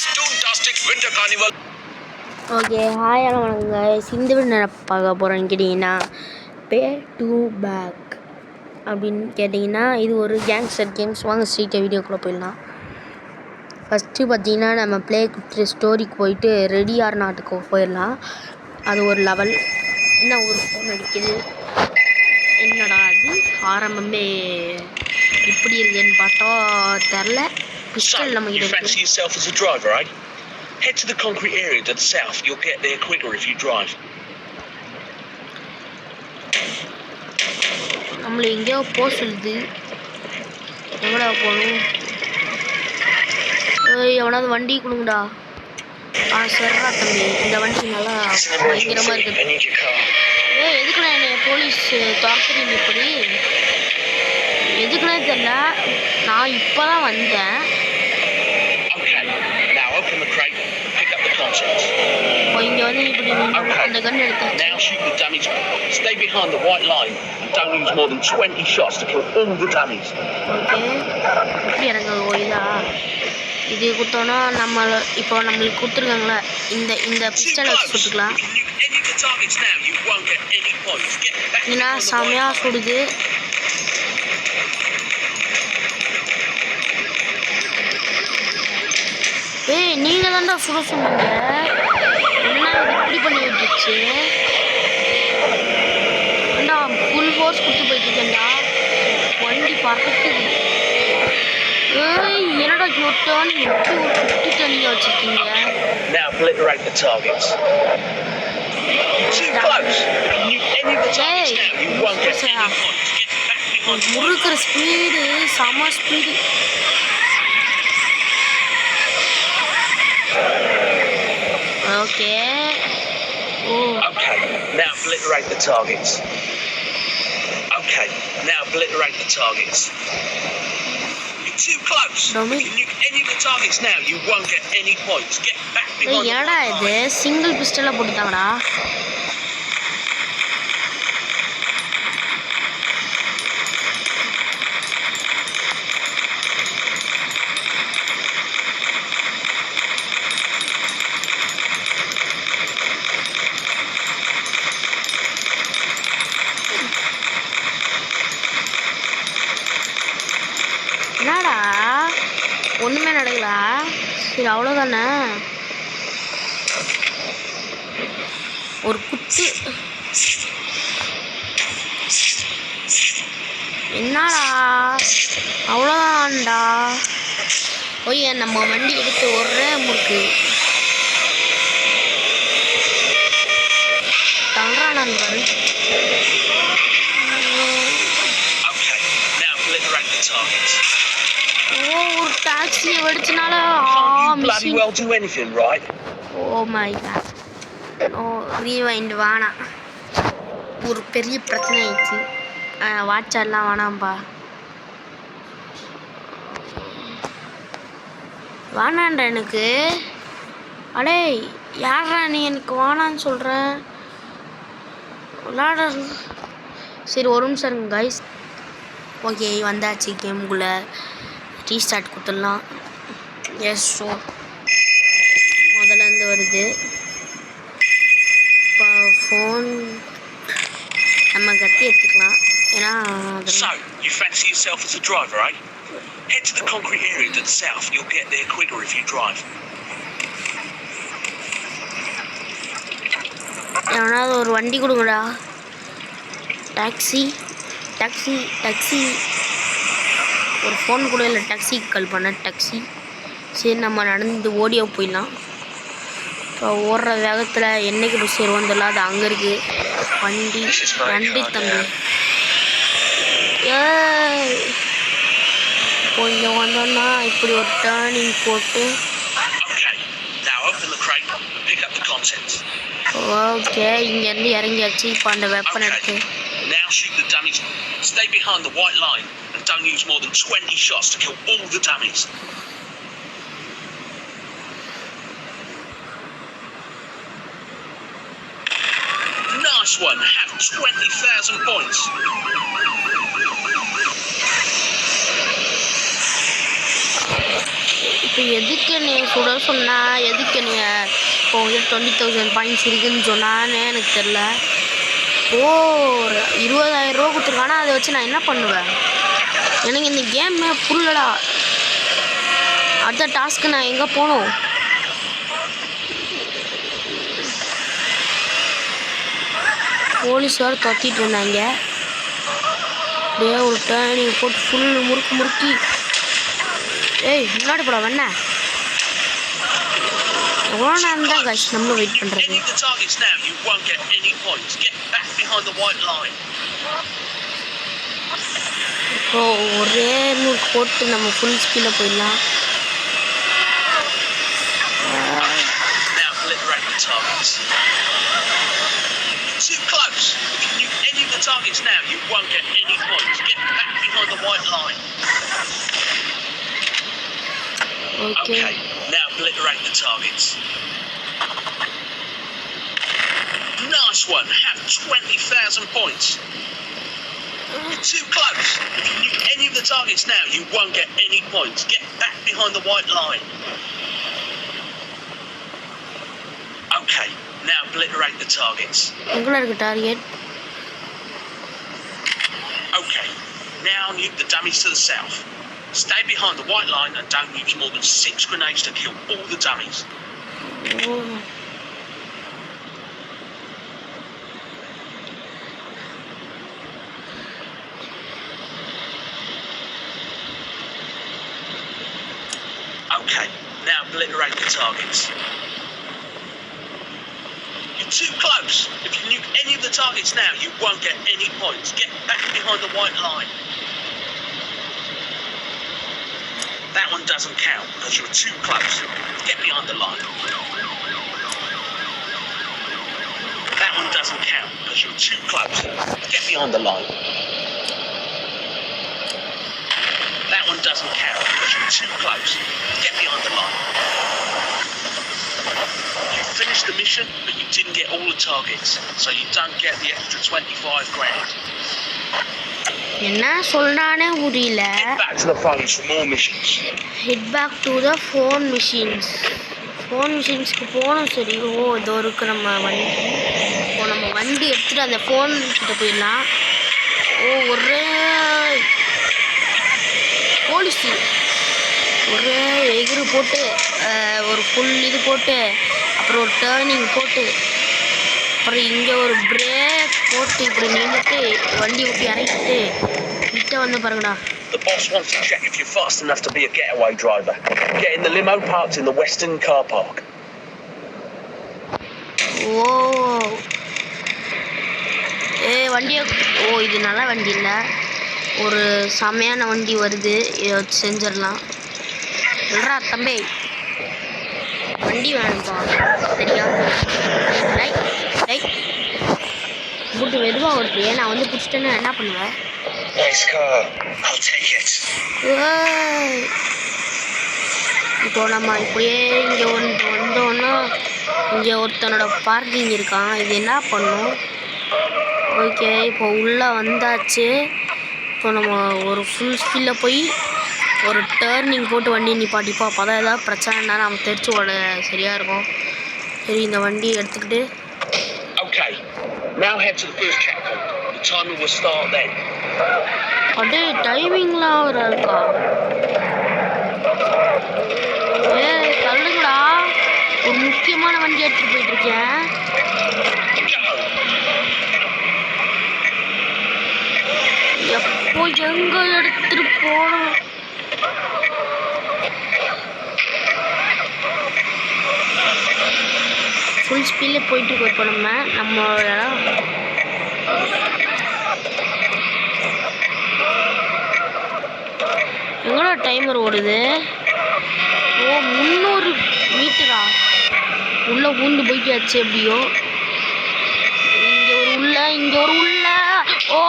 this Toontastic Winter Carnival. Okay hi எல்லாம் வணக்கங்க. இந்த வீடு நான் பார்க்க போகிறேன்னு கேட்டிங்கன்னா பே டு பேக் அப்படின்னு கேட்டிங்கன்னா இது ஒரு கேங்ஸ்டர் கேம்ஸ். வாங்க ஸ்ட்ரீட்டை வீடியோக்குள்ளே போயிடலாம். ஃபஸ்ட்டு பார்த்தீங்கன்னா நம்ம ப்ளே கொடுத்துட்டு ஸ்டோரிக்கு போயிட்டு ரெடி ஆர் நாட்டுக்கு போயிடலாம். அது ஒரு லெவல். என்ன ஒரு ஃபோன் அடிக்குது, என்னடா அது ஆரம்பமே இப்படி இருக்குன்னு பார்த்தா தெரில. பிஸ்டல் நம்ம கிட்ட இருக்கு. Head to the concrete area to the south. You'll get there quicker if you drive. நம்மள எங்கேயோ போக சொல்லுது. எவ்வளோ போகணும்? எவனாவது வண்டி கொடுங்கடா. சரிடா தம்பி, இந்த வண்டி நல்லா பயங்கரமாக இருக்குது. எதுக்குண்ணா என்னை போலீஸ் துரத்துறீங்க இப்படி? எதுக்குன்னே தெரில. நான் இப்போ தான் வந்தேன். இங்க வந்து இப்படி அந்த கன் எடுத்து now shoot the dummies. Stay behind the white line and don't use more than 20 shots to kill all the dummies. Okay, இப்படி எனக்கு இதா இது கொடுத்தோன்னா இப்போ நம்மளுக்கு கொடுத்துருக்காங்களா இந்த பிஸ்டலை வச்சு சுட்டுக்கலாம். ஏன்னா செமையாக சுடுது. ஏய், நீங்கள் தான்டா சுட சொன்னீங்க. என்ன இப்படி பண்ணி விட்டுருச்சு? ஏண்டா ஃபுல் ஃபோர்ஸ் கொடுத்து போயிட்டுருக்கேன்டா. வண்டி பறக்குது. ஏய், என்னடா ஜோட்டான் எப்படி ஒரு குட்டி தண்ணியாக வச்சுருக்கீங்க? முறுக்கிற ஸ்பீடு செம speed. Okay. Okay, now obliterate the targets. Okay, now obliterate the targets. You're too close. If you nuke any of the targets now, you won't get any points. Get back behind the என்னடா இது single பிஸ்டலா போட்டுட்டாங்கடா. என்னடா ஒன்றுமே நடக்கல. சரி, அவ்வளோதானே. ஒரு குத்து. என்னடா அவ்வளோதான்டா. ஓய், நம்ம வண்டி எடுத்து ஒரே முறுக்கு தள்ளுறான் பாரு. ஒரு டாக்ஸியை வெடிச்சனால oh my god. Oh rewind வேணாம். ஒரு பெரிய பிரச்சனை ஆயிடுச்சு. வாட்செல்லாம் வேணாம்பா. வேணாண்டா எனக்கு. அடே யாரா நீ எனக்கு வேணான்னு சொல்கிற? விளாட. சரி, ஒரு நிமிஷம் இருங்க கைஸ். ஓகே, வந்தாச்சு கேமுக்குள்ளே. ரீஸ்டார்ட் கொடுத்துடலாம். எஸ், ஷோ முதல்ல இருந்து வருது. இப்போ ஃபோன் நம்ம கத்தி எடுத்துக்கலாம். ஏன்னா So, you fancy yourself as a driver, eh? Head to the concrete area to the south. You'll get there quicker if you drive. எவனாவது ஒரு வண்டி கொடுங்கடா. Taxi taxi taxi. ஒரு ஃபோன் கூட இல்லை, டாக்ஸிக்கு கால் பண்ண. டாக்ஸி. சரி, நம்ம நடந்து ஓடியோ போயிடலாம். இப்போ ஓடுற வேகத்தில் என்னைக்கு போய் சேருவோம் தெரியல. அது அங்கே இருக்குது வண்டி. வண்டி தம்பி. இப்போ இங்கே வந்தோன்னா இப்படி ஒரு டேர்னிங் போட்டு. ஓகே, இங்கேருந்து இறங்கியாச்சு. இப்போ அந்த வெப்பன் எடுத்து now shoot the dummies. Stay behind the white line and don't use more than 20 shots to kill all the dummies. Nice one. Have 20,000 points. இப்போ எதுக்கு நீ சுட சொன்னா, எதுக்கு நீ இப்போ 20,000 பாயிண்ட்ஸ் இருக்குதுன்னு சொன்னான்னு எனக்கு தெரில. ஓ 20,000 ரூபா கொடுத்துருக்கானா, அதை வச்சு நான் என்ன பண்ணுவேன்? எனக்கு இந்த கேமே புரியலடா. அடுத்த டாஸ்க்கு நான் எங்கே போகணும்? போலீஸ் வேறு தொத்திட்டு இருந்தாங்க. அப்படியே ஒரு டேர்னிங் போட்டு ஃபுல் முறுக்கி ஏய் முன்னாடி போட வேணா. எவ்வளோ நேரம் தான் கஷ் நம்மளும் வெயிட் பண்ணுறது. இப்போ ஒரே முறுக்கு போட்டு நம்ம ஃபுல் ஸ்பீடில் போயிடலாம். Too close. If you nuke any of the targets now, you won't get any points. Get back behind the white line. Okay. Now obliterate the targets. Nice one. Have 20,000 points. You're too close. If you nuke any of the targets now, you won't get any points. Get back behind the white line. Okay. Now obliterate the targets. Target. Okay. Now nuke the dummies to the south. Stay behind the white line and don't use more than 6 grenades to kill all the dummies. Oh. Okay. Now obliterate the targets. You're too close. If you nuke any of the targets now, you won't get any points. Get back behind the white line. That one doesn't count because you're too close. Get behind the line. That one doesn't count because you're too close. Get behind the line. That one doesn't count because you're too close. Get behind the line. You finished the mission, but you didn't get all the targets, so you don't get the extra 25 grand. என்ன சொல்றானே புரியல. Head back to the phones for more missions. Head back to the phone machines. phone machines-க்கு போனோம். சரி. ஓ இதோ இருக்கு நம்ம வண்டி. இப்போ நம்ம வண்டி எடுத்துட்டு அந்த ஃபோன் கிட்ட போயிடலாம். ஓ ஒரே போலீஸ் ஒரே எகிறு போட்டு ஒரு ஃபுல் இது போட்டு அப்புறம் ஒரு டேர்னிங் போட்டு அப்புறம் இங்கே ஒரு பிரேக் போட்டு இப்படி நின்றுட்டு வண்டி ஊட்டி இறக்கிட்டு கிட்ட வந்து பாருங்கடா. The boss wants to check if you're fast enough to be a getaway driver. Get in the limo parked in the western car park. ஓ வண்டியை இது நல்ல வண்டி இல்லை, ஒரு செமையான வண்டி வருது. இதை வச்சு செஞ்சிடலாம். இல்லைடா தம்பி வண்டி வேணும்ப்பா சரியா? புட்டு மெதுவாக ஓடுறியே, நான் வந்து பிடிச்சிட்டேன்னா என்ன பண்ணுவேன்? இப்போ நம்ம இப்படியே இங்கே வந்தோன்னா இங்கே ஒருத்தனோட பார்க்கிங் இருக்கான். இது என்ன பண்ணும்? ஓகே இப்போ உள்ளே வந்தாச்சு. இப்போ நம்ம ஒரு ஃபுல் ஸ்பீடில் போய் ஒரு டேர்னிங் போட்டு வண்டி நிப்பாட்டிப்போம். அப்போ தான் ஏதாவது பிரச்சனைனா நம்ம தெரிச்சு ஓட சரியாக இருக்கும். சரி இந்த வண்டி எடுத்துக்கிட்டு அப்படியே டைமிங்லாம் ஒரு இருக்கா? தள்ளுங்கடா, ஒரு முக்கியமான வண்டி எடுத்துகிட்டு போயிட்டுருக்கேன். எப்போ எங்க எடுத்துட்டு போகணும்? ஃபுல் ஸ்பீடில் போயிட்டுருக்கோம். இப்போ நம்மளோட எங்களோட டைமர் ஓடுது. ஓ 300 மீட்டரா? உள்ளே பூந்து போயிட்டாச்சு. எப்படியோ இங்கே ஒரு உள்ள ஓ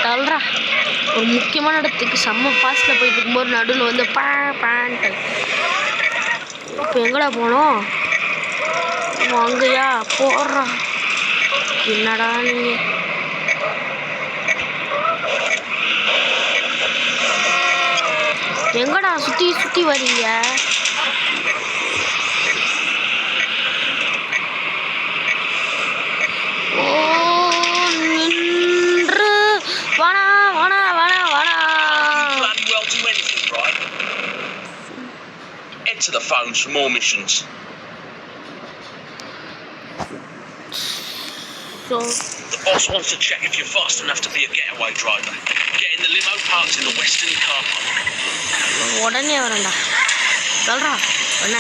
தள்ளுறா. ஒரு முக்கியமான இடத்துக்கு செம்ம ஃபாஸ்ட்டில் போயிட்டு இருக்கும்போது நடுவில் வந்து பேண்ட்டு. இப்போ எங்கடா போனோம்? அங்கேயா போடுறா? என்னடா நீங்கள் எங்கடா சுற்றி சுற்றி வரீங்க? ஓ நின்று வாடா வாடா வாடா வாடா. Head to the phones for more missions. So The boss wants to check if you're fast enough to be a getaway driver. Get in the limo parked in the western car park. உடனே வரேன்டா. சொல்கிறா என்ன?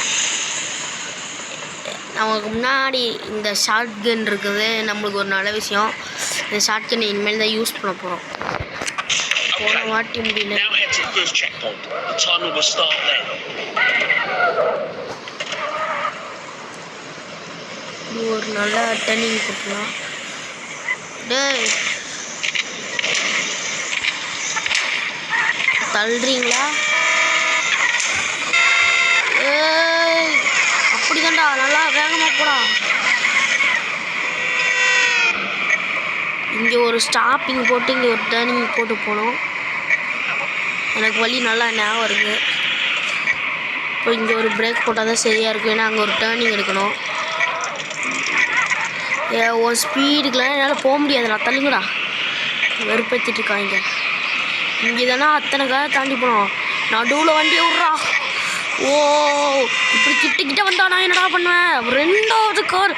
நமக்கு முன்னாடி இந்த short கன் இருக்குது. நம்மளுக்கு ஒரு நல்ல விஷயம். இந்த ஷார்ட் கன் இனிமேல் தான் யூஸ் பண்ண போகிறோம். போன வாட்டி முடியல. Now head to the first checkpoint. The timer will start then. இது ஒரு நல்ல டர்னிங் கொடுக்கலாம். டேய் தள்ளுறீங்களா? ஏய் அப்படி தான்டா, நல்லா வேகமாக போடா. இங்கே ஒரு ஸ்டாப்பிங் போட்டு இங்கே ஒரு டர்னிங் போட்டு போகணும். எனக்கு வழி நல்லா ஞாபகம் இருக்குது. இப்போ இங்கே ஒரு பிரேக் போட்டால் தான் சரியாக இருக்கும். ஏன்னா அங்கே ஒரு டர்னிங் எடுக்கணும். ஒரு ஸ்பீடுக்கெலாம் என்னால் போக முடியாது. நான் தள்ளுங்கடா. வெறுப்பேற்றிட்டு இருக்காங்க. இங்கே தானே அத்தனை காரை தாண்டி போனோம். நடுவில் வண்டியை விட்றா. ஓ இப்படி கிட்ட வந்தா நான் என்னடா பண்ணுவேன்? ரெண்டாவது கார்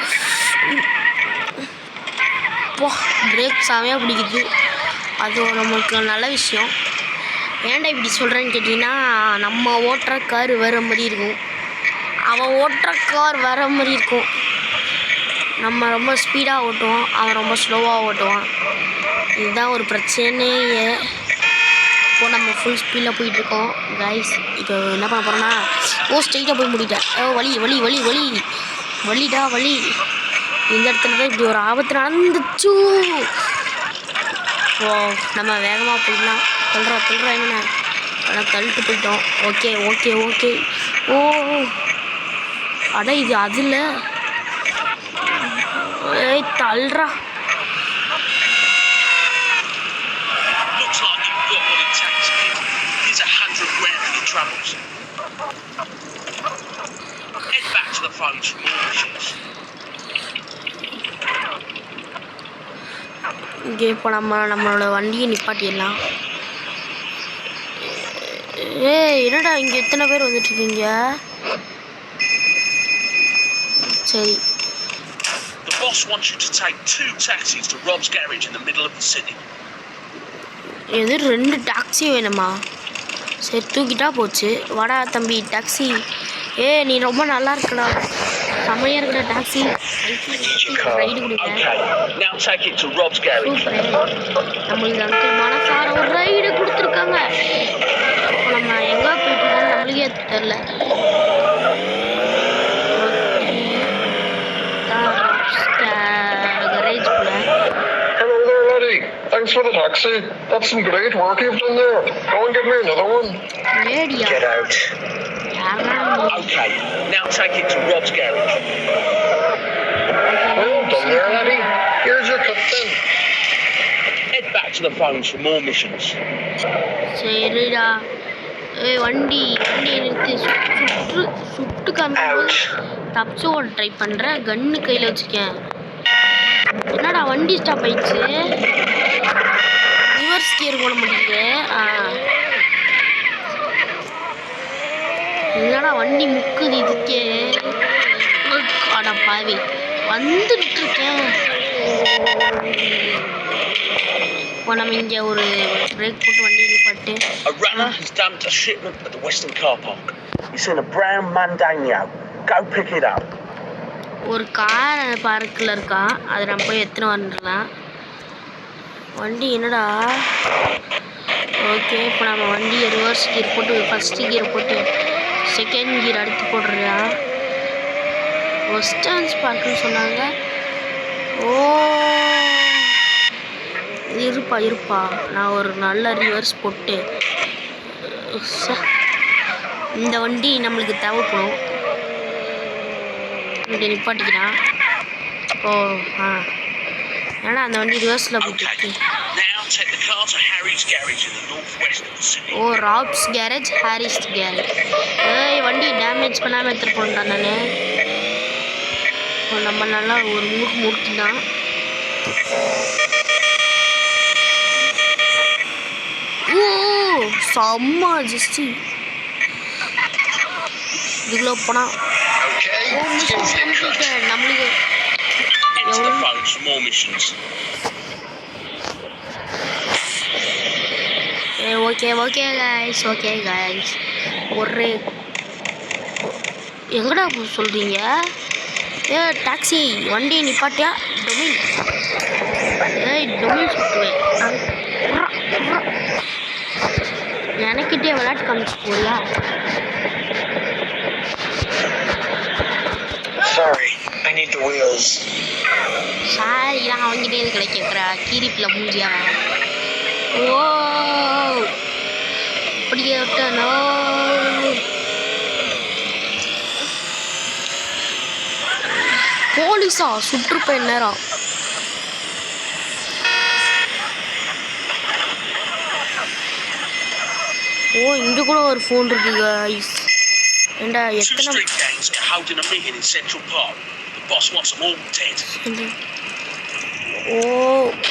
போ பிரேக் செமையாக பிடிக்குது. அது நம்மளுக்கு நல்ல விஷயம். ஏன்டா இப்படி சொல்கிறேன்னு கேட்டிங்கன்னா, நம்ம ஓட்டுற கார் வேறு மாதிரி இருக்கும், அவன் ஓட்டுற கார் வேறு மாதிரி இருக்கும். நம்ம ரொம்ப ஸ்பீடாக ஓட்டுவோம், அவன் ரொம்ப ஸ்லோவாக ஓட்டுவான். இதுதான் ஒரு பிரச்சனையே. இப்போது நம்ம ஃபுல் ஸ்பீடில் போயிட்டுருக்கோம் கைஸ். இப்போ என்ன பண்ண போகிறோன்னா, ஸ்ட்ரெயிட்டாக போய் முடிட்டேன். வலி வலி வலி வலி வலிடா வலி. இந்த இடத்துல தான் இப்படி ஒரு ஆபத்து நடந்துச்சு. ஓ நம்ம வேகமாக போயிடலாம். சொல்கிறா என்ன ஆனால் தள்ளிட்டு போயிட்டோம். Okay okay okay. ஓ அட இது அதில் ஏய் தள்ளுறா. Travels. Head back to the phones for more missions. இங்கே இப்போ நம்மளோட வண்டியை நிப்பாட்டிடலாம். என்னடா இங்கே எத்தனை பேர் வந்துட்டுருக்கீங்க? சரி. The boss wants you to take 2 taxis to Rob's garage in the middle of the city. எது 2 டாக்ஸி வேணுமா? சரி தூக்கிட்டா போச்சு. வாடா தம்பி டாக்ஸி. நீ ரொம்ப நல்லா இருக்கடா, செம்மையாக இருக்கடா டாக்ஸி. ரைடு கொடுங்க. நம்மளுக்கு அங்கிள் மனசார ஒரு ரைடு கொடுத்துருக்காங்க. இப்போ நம்ம எங்கே போயிட்டு நம்மளுக்கே தெரில. கரேஜ் போல. Thanks for the taxi. That's some great work you've done there. Go and get me another one. Get out. Okay, now take it to Rob's garage. Well done there, laddie. Here's your cut then. Head back to the phones for more missions. சரிடா. வண்டி நிறுத்தி சுட்டு காமிச்சு தப்பிச்சு ஓட try பண்ணுறேன். கன்னு கையில் வச்சுக்கேன். என்னடா வண்டி ஸ்டாப் ஆயிடுச்சு. ரிவர்ஸ் கியர் போட முடியுது. என்னடா வண்டி முக்குது இதுக்கே. அட பாவி வந்துட்டு இருக்கேன். இப்போ நம்ம இங்கே ஒரு பிரேக் போட்டு வண்டி நிப்பாட்டு. A runner has dumped a shipment at the western car park. It's in a brown Mandano. Go pick it up. ஒரு கார் பார்க்கில் இருக்கா, அதை நம்ம போய் எத்தனை வந்துடலாம். வண்டி என்னடா. ஓகே இப்போ நம்ம வண்டியை ரிவர்ஸ் கியர் போட்டு ஃபஸ்ட்டு கியர் போட்டு செகண்ட் கியர் அடுத்து போடுறியா. வெஸ்டர்ன்ஸ் பார்க்குன்னு சொன்னாங்க. ஓ இருப்பா நான் ஒரு நல்ல ரிவர்ஸ் போட்டு இந்த வண்டி நம்மளுக்கு தேவைப்படும். இங்கே நிப்பாட்டிக்கிறான். ஓ ஏன்னா அந்த வண்டி ரிவர்ஸில் போயிட்டு. Take the car to Harry's garage in the northwest of the city. Oh Rob's garage Harris garage. ஏய் வண்டி டேமேஜ் பண்ணாமல் எடுத்துகிட்டு போனேன்டா நான். இப்போ நம்ம நல்லா ஒரு முறுக்கிதான். ஓ செம்ம ஜஸ்டி இதுக்குள்ள போனால் ஓ மிஷன்ஸ் கம்ப்ளீட்டட். நம்மளுக்கு Into the phones for more missions. Okay guys ஒரு எங்கடா சொல்கிறீங்க? டாக்ஸி வண்டியை நிப்பாட்டியா டொமின். டொமின் சுட்டுவேன். எனக்கிட்டே விளையாட்டு காமிச்சு போறியா? Sorry, I need the wheels. Sorry தான் அவங்ககிட்டே இது கிடைக்கிறா கீரிப்பில் மூஞ்சியா. ஓ அப்படியே விட்டனோ. போலீஸா சுற்றுப்பயன் நேரம். ஓ இங்கே கூட ஒரு ஃபோன் இருக்கு கைஸ். ஏண்டா Two எத்தனை street gangs are holding a meeting in Central Park. The boss wants them all dead.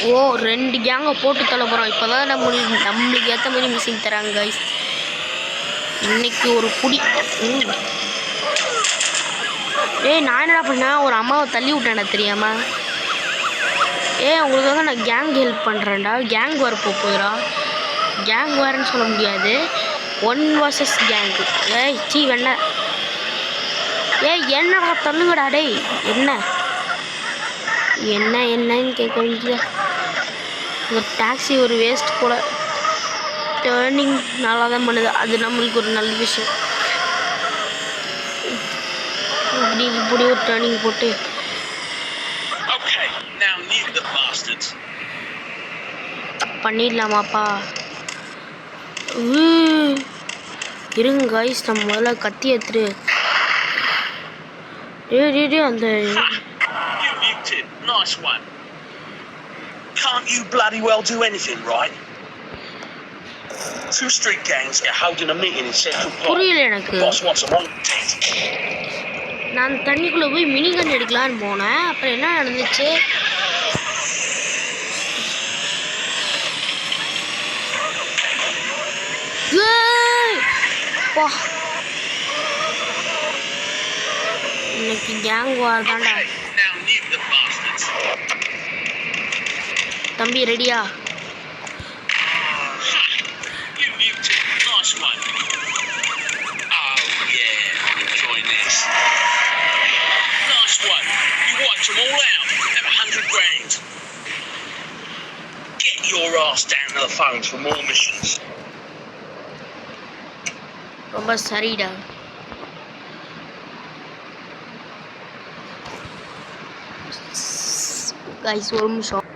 ஓ ரெண்டு கேங்கை போட்டு தள்ள போகிறோம். இப்போ தான் நம்மளுக்கு ஏற்ற மாதிரி மிஷின் தராங்க கைஸ். இன்னைக்கு ஒரு குடி. நான் என்னடா பண்ணேன், ஒரு அம்மாவை தள்ளி விட்டேன்டா தெரியாம. உங்களுக்காக நான் கேங் ஹெல்ப் பண்ணுறேன்டா. கேங் வர போகுதுடா. கேங் வரேன்னு சொல்ல முடியாது, 1 vs கேங்கு. சீ வெண்ண. என்னடா தள்ளுங்கடா டேய். என்னன்னு கேட்க வேண்டியது. இந்த டாக்ஸி ஒரு வேஸ்ட் கூட. டேர்னிங் நல்லா தான் பண்ணுது, அது நம்மளுக்கு ஒரு நல்ல விஷயம். இப்படி ஒரு டேர்னிங் போட்டு பண்ணிடலாமாப்பா? இருங்க கைஸ், நம்ம முதல்ல கத்தி எடுத்துட்டு அந்த Nice one. Can't you bloody well do anything, right? Two street gangs are holding a meeting in Central Park. புரியல எனக்கு. Boss wants them all dead. நான் தண்ணிக்குள்ள போய் மினிகன் எடுக்கலான்னு போனேன். அப்புறம் என்ன நடந்துச்சு? இன்னைக்கு கேங் வார் தான்டா. தம்பி ரெடியா? Your ass down to the phones for more missions. ரொம்ப சரிடா. கைஸ் ஒரு நிமிஷம்.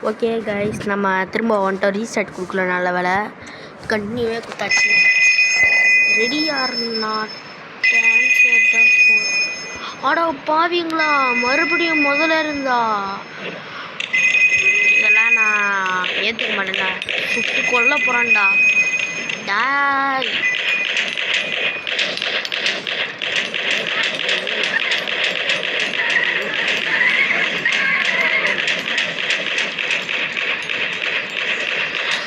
ஓகே கைஸ், நம்ம திரும்ப வந்துட்டோம். ரீசெட் கொடுக்கல, நல்ல வேலை. கண்டினியூவே கொடுத்தாச்சு. Ready or not answer the phone. ஆடா பாவீங்களா, மறுபடியும் முதல்ல இருந்தா இதெல்லாம் நான் ஏற்றுக்க மாட்டேன்டா. சுட்டு கொல்ல போகிறான்டா டாய்.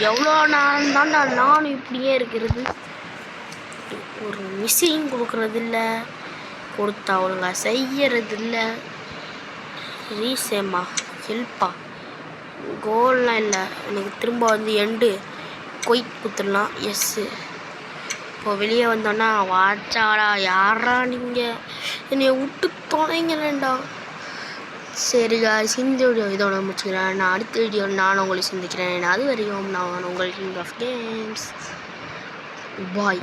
எவ்வளோ நேரம் தான்டா நானும் இப்படியே இருக்கிறது. ஒரு மிஸ்ஸிங் கொடுக்கறது இல்லை, கொடுத்தா ஒழுங்கா செய்யறது இல்லை. ரீசேமா ஹெல்ப்பா கோல்லாம் இல்லை. எனக்கு திரும்ப வந்து எண்டு கொய்ட் கொடுத்துடலாம். எஸ்ஸு. இப்போ வெளியே வந்தோன்னா வாச்சாடா யாரா நீங்கள் என்னை விட்டு தொலைங்களேண்டா. சரி guys, இந்த வீடியோ இதோட முடிச்சுக்கிறேன். நான் அடுத்த வீடியோவில் நான் உங்களை சந்திக்கிறேன். அது வரையும் நான் உங்கள் கிங் ஆஃப் கேம்ஸ். பாய்.